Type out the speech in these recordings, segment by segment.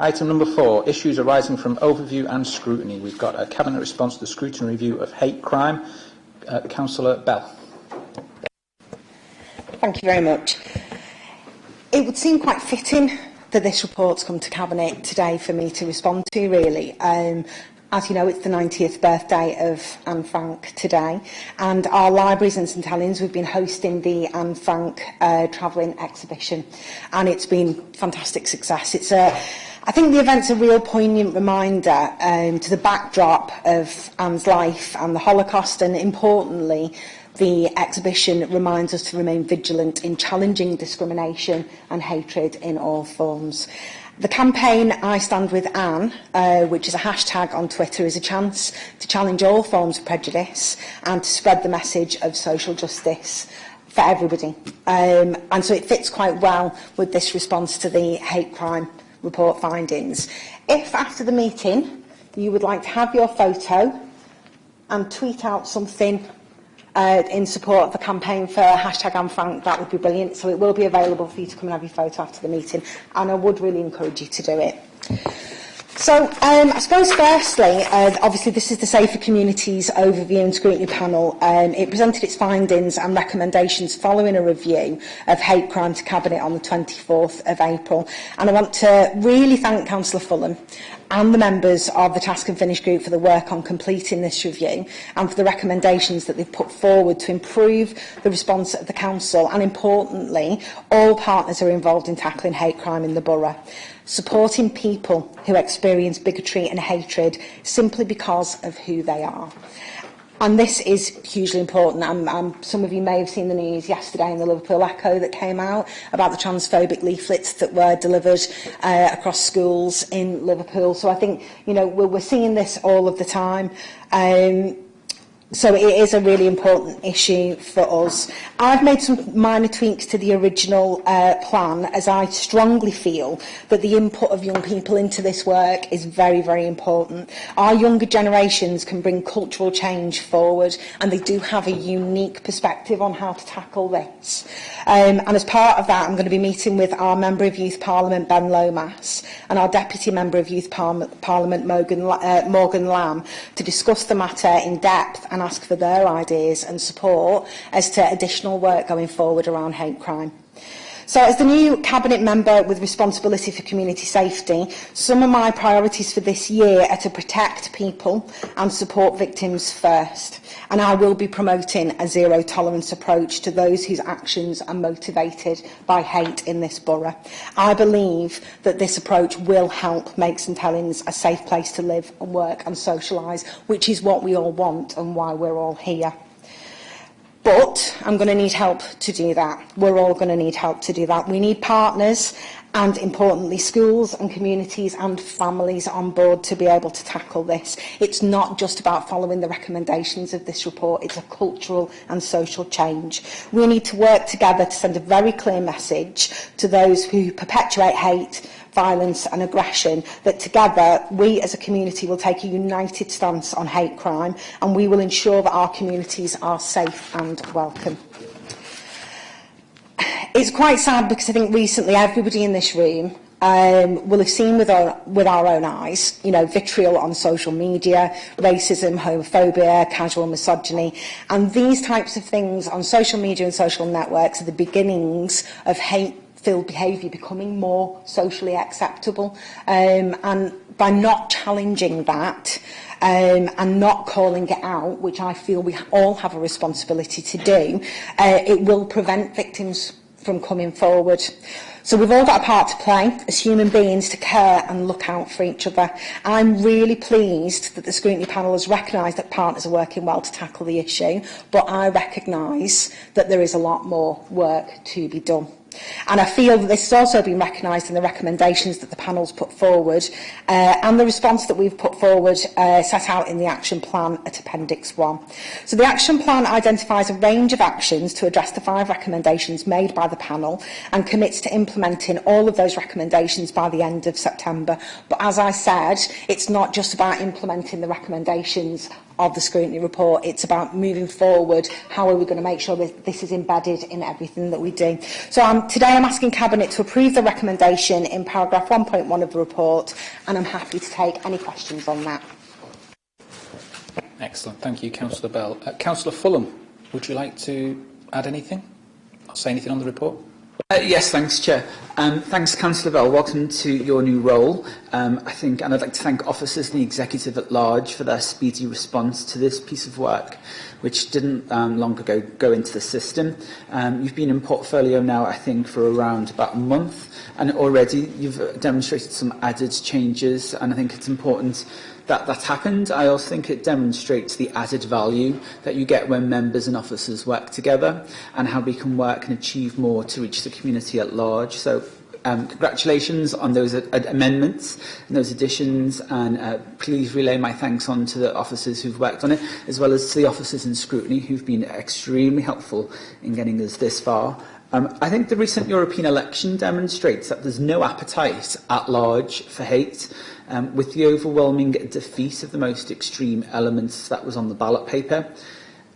Item number 4, issues arising from overview and scrutiny. We've got a Cabinet response to the scrutiny review of hate crime. Councillor Bell. Thank you very much. It would seem quite fitting that this report's come to Cabinet today for me to respond to, really. As you know, it's the 90th birthday of Anne Frank today, and our libraries in St Helens, we've been hosting the Anne Frank travelling exhibition, and it's been fantastic success. I think the event's a real poignant reminder to the backdrop of Anne's life and the Holocaust, and importantly, the exhibition reminds us to remain vigilant in challenging discrimination and hatred in all forms. The campaign I Stand With Anne, which is a hashtag on Twitter, is a chance to challenge all forms of prejudice and to spread the message of social justice for everybody. And so it fits quite well with this response to the hate crime report findings. If after the meeting you would like to have your photo and tweet out something in support of the campaign for hashtag Anne Frank, that would be brilliant. So it will be available for you to come and have your photo after the meeting, and I would really encourage you to do it. So I suppose firstly, obviously this is the Safer Communities Overview and Scrutiny Panel. It presented its findings and recommendations following a review of hate crime to Cabinet on the 24th of April. And I want to really thank Councillor Fulham and the members of the Task and Finish Group for the work on completing this review and for the recommendations that they've put forward to improve the response of the Council, and importantly, all partners are involved in tackling hate crime in the borough, supporting people who experience bigotry and hatred simply because of who they are. And this is hugely important. Some of you may have seen the news yesterday in the Liverpool Echo that came out about the transphobic leaflets that were delivered across schools in Liverpool. So I think, you know, we're seeing this all of the time. So it is a really important issue for us. I've made some minor tweaks to the original plan, as I strongly feel that the input of young people into this work is very, very important. Our younger generations can bring cultural change forward, and they do have a unique perspective on how to tackle this. And as part of that, I'm going to be meeting with our Member of Youth Parliament, Ben Lomas, and our Deputy Member of Youth Parliament, Morgan Lamb, to discuss the matter in depth and ask for their ideas and support as to additional work going forward around hate crime. So as the new Cabinet member with responsibility for community safety, some of my priorities for this year are to protect people and support victims first. And I will be promoting a zero tolerance approach to those whose actions are motivated by hate in this borough. I believe that this approach will help make St Helens a safe place to live and work and socialise, which is what we all want and why we're all here. But I'm going to need help to do that. We're all going to need help to do that. We need partners and, importantly, schools and communities and families on board to be able to tackle this. It's not just about following the recommendations of this report. It's a cultural and social change. We need to work together to send a very clear message to those who perpetuate hate, violence and aggression, that together we as a community will take a united stance on hate crime, and we will ensure that our communities are safe and welcome. It's quite sad because I think recently everybody in this room will have seen with our own eyes, you know, vitriol on social media, racism, homophobia, casual misogyny, and these types of things on social media and social networks are the beginnings of hate-filled behaviour becoming more socially acceptable, and by not challenging that and not calling it out, which I feel we all have a responsibility to do, it will prevent victims from coming forward. So we've all got a part to play as human beings to care and look out for each other. I'm really pleased that the Scrutiny Panel has recognised that partners are working well to tackle the issue, but I recognise that there is a lot more work to be done. And I feel that this has also been recognised in the recommendations that the panel's put forward and the response that we've put forward set out in the action plan at Appendix 1. So the action plan identifies a range of actions to address the 5 recommendations made by the panel and commits to implementing all of those recommendations by the end of September. But as I said, it's not just about implementing the recommendations of the Scrutiny report. It's about moving forward. How are we going to make sure that this is embedded in everything that we do? So today I'm asking Cabinet to approve the recommendation in paragraph 1.1 of the report, and I'm happy to take any questions on that. Excellent. Thank you, Councillor Bell. Councillor Fulham, would you like to add anything? Or say anything on the report? Yes, thanks, Chair. Thanks, Councillor Bell. Welcome to your new role. And I'd like to thank officers and the executive at large for their speedy response to this piece of work, which didn't long ago go into the system. You've been in portfolio now, I think, for around about a month, and already you've demonstrated some added changes, and I think it's important that that's happened. I also think it demonstrates the added value that you get when members and officers work together, and how we can work and achieve more to reach the community at large. So congratulations on those amendments and those additions, and please relay my thanks on to the officers who've worked on it, as well as to the officers in Scrutiny who've been extremely helpful in getting us this far. I think the recent European election demonstrates that there's no appetite at large for hate, with the overwhelming defeat of the most extreme elements that was on the ballot paper.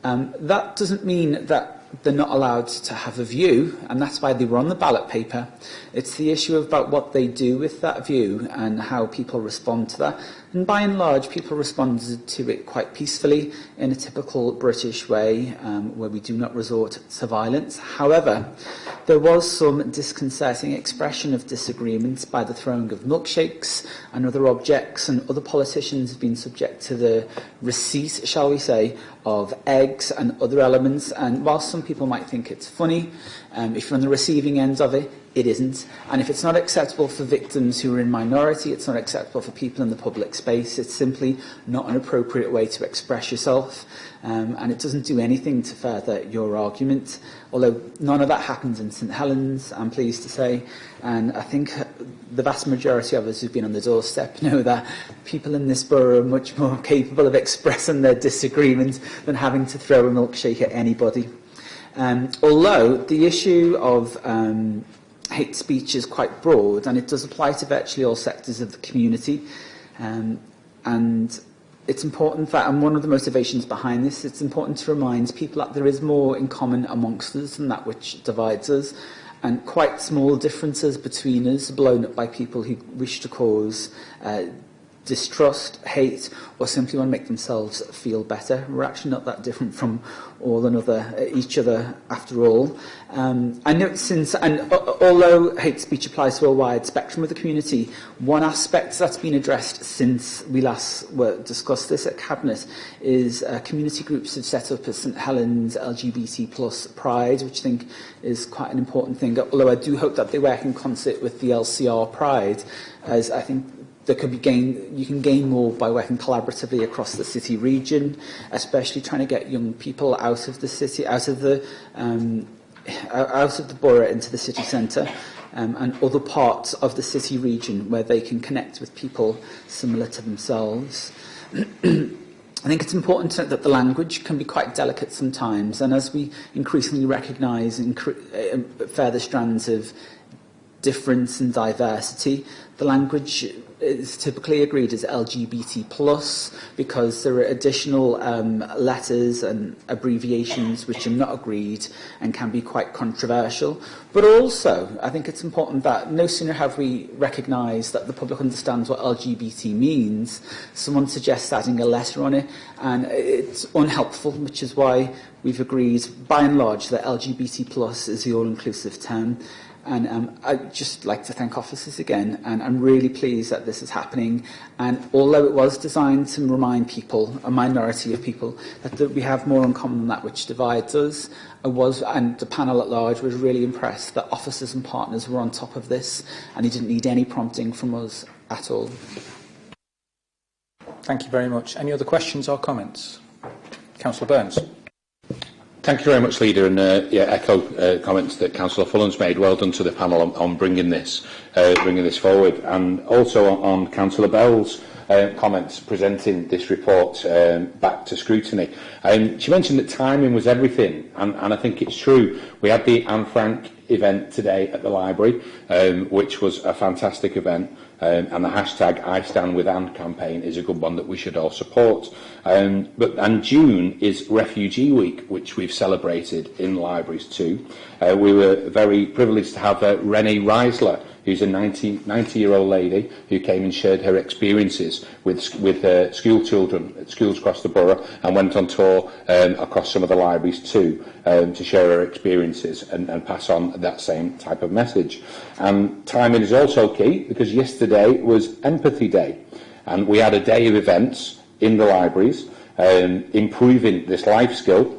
That doesn't mean that they're not allowed to have a view, and that's why they were on the ballot paper. It's the issue about what they do with that view and how people respond to that. And by and large, people responded to it quite peacefully in a typical British way, where we do not resort to violence. However, there was some disconcerting expression of disagreement by the throwing of milkshakes and other objects, and other politicians have been subject to the receipt, shall we say, of eggs and other elements. And whilst some people might think it's funny, if you're on the receiving end of it, it isn't. And if it's not acceptable for victims who are in minority, it's not acceptable for people in the public space. It's simply not an appropriate way to express yourself, and it doesn't do anything to further your argument. Although none of that happens in St Helens, I'm pleased to say, and I think the vast majority of us who've been on the doorstep know that people in this borough are much more capable of expressing their disagreement than having to throw a milkshake at anybody. Although the issue of hate speech is quite broad, and it does apply to virtually all sectors of the community, and it's important that, and one of the motivations behind this, it's important to remind people that there is more in common amongst us than that which divides us, and quite small differences between us blown up by people who wish to cause distrust, hate, or simply want to make themselves feel better. We're actually not that different from each other after all. I note although hate speech applies to a wide spectrum of the community, one aspect that's been addressed since we last discussed this at Cabinet is community groups have set up as St Helens LGBT plus Pride, which I think is quite an important thing, although I do hope that they work in concert with the LCR Pride, as I think you can gain more by working collaboratively across the city region, especially trying to get young people out of the city, out of the borough into the city centre, and other parts of the city region where they can connect with people similar to themselves. I think it's important to note that the language can be quite delicate sometimes, and as we increasingly recognise further strands of difference and diversity, the language is typically agreed as LGBT+, because there are additional letters and abbreviations which are not agreed and can be quite controversial. But also, I think it's important that no sooner have we recognised that the public understands what LGBT means, someone suggests adding a letter on it, and it's unhelpful, which is why we've agreed, by and large, that LGBT+ is the all-inclusive term. And I'd just like to thank officers again, and I'm really pleased that this is happening. And although it was designed to remind people, a minority of people, that we have more in common than that which divides us, and the panel at large was really impressed that officers and partners were on top of this, and he didn't need any prompting from us at all. Thank you very much. Any other questions or comments? Councillor Burns. Thank you very much, Leader, and echo comments that Councillor Fulham's made. Well done to the panel on bringing this forward, and also on Councillor Bell's comments presenting this report back to Scrutiny. She mentioned that timing was everything, and I think it's true. We had the Anne Frank event today at the library, which was a fantastic event. And the hashtag I Stand With Anne campaign is a good one that we should all support. And June is Refugee Week, which we've celebrated in libraries too. We were very privileged to have Renee Reisler, who's a 90-year-old lady who came and shared her experiences with school children at schools across the borough, and went on tour across some of the libraries too, to share her experiences and pass on that same type of message. And timing is also key, because yesterday was Empathy Day, and we had a day of events in the libraries improving this life skill.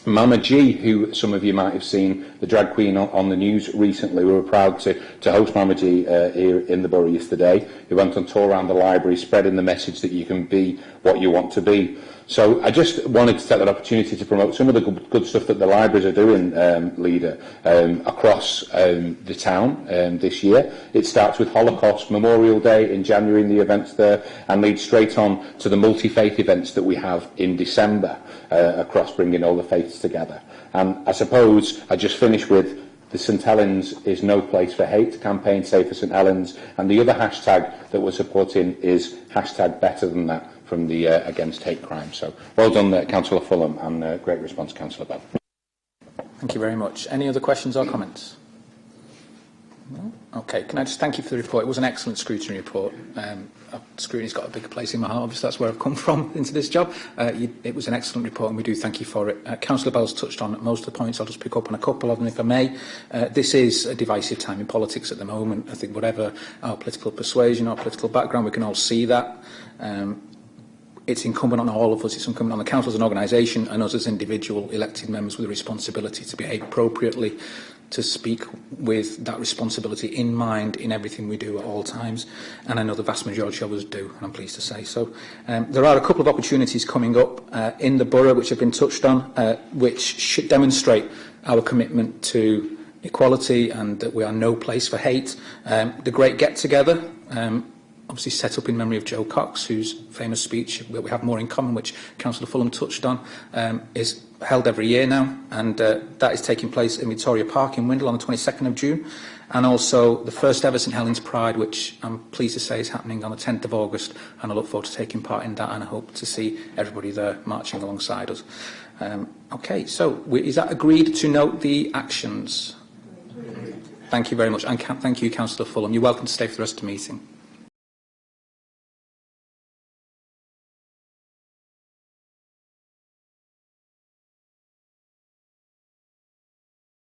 Mama G, who some of you might have seen, the drag queen on the news recently, we were proud to host Mama G here in the borough yesterday, who went on tour around the library spreading the message that you can be what you want to be. So I just wanted to take that opportunity to promote some of the good stuff that the libraries are doing, Leader, across the town this year. It starts with Holocaust Memorial Day in January and the events there, and leads straight on to the multi-faith events that we have in December across, bringing all the faiths together. And I suppose I just finish with the St Helens is no place for hate campaign, Save for St Helens, and the other hashtag that we're supporting is hashtag Better Than That, from the Against Hate Crime. So well done, Councillor Fulham, and great response, Councillor Bell. Thank you very much. Any other questions or comments? No? Okay, can I just thank you for the report? It was an excellent scrutiny report. Scrutiny's got a big place in my heart, obviously that's where I've come from into this job. It was an excellent report and we do thank you for it. Councillor Bell's touched on most of the points. I'll just pick up on a couple of them if I may. This is a divisive time in politics at the moment. I think whatever our political persuasion, our political background, we can all see that. It's incumbent on all of us, it's incumbent on the council as an organisation and us as individual elected members with a responsibility to behave appropriately, to speak with that responsibility in mind in everything we do at all times, and I know the vast majority of us do, and I'm pleased to say so. There are a couple of opportunities coming up in the borough which have been touched on, which should demonstrate our commitment to equality and that we are no place for hate. The Great Get Together, obviously set up in memory of Joe Cox, whose famous speech, "We have more in common," which Councillor Fulham touched on, is held every year now, and that is taking place in Victoria Park in Windle on the 22nd of June, and also the first ever St Helens Pride, which I'm pleased to say is happening on the 10th of August, and I look forward to taking part in that, and I hope to see everybody there marching alongside us. Okay, so is that agreed to note the actions? Thank you very much, and thank you, Councillor Fulham. You're welcome to stay for the rest of the meeting.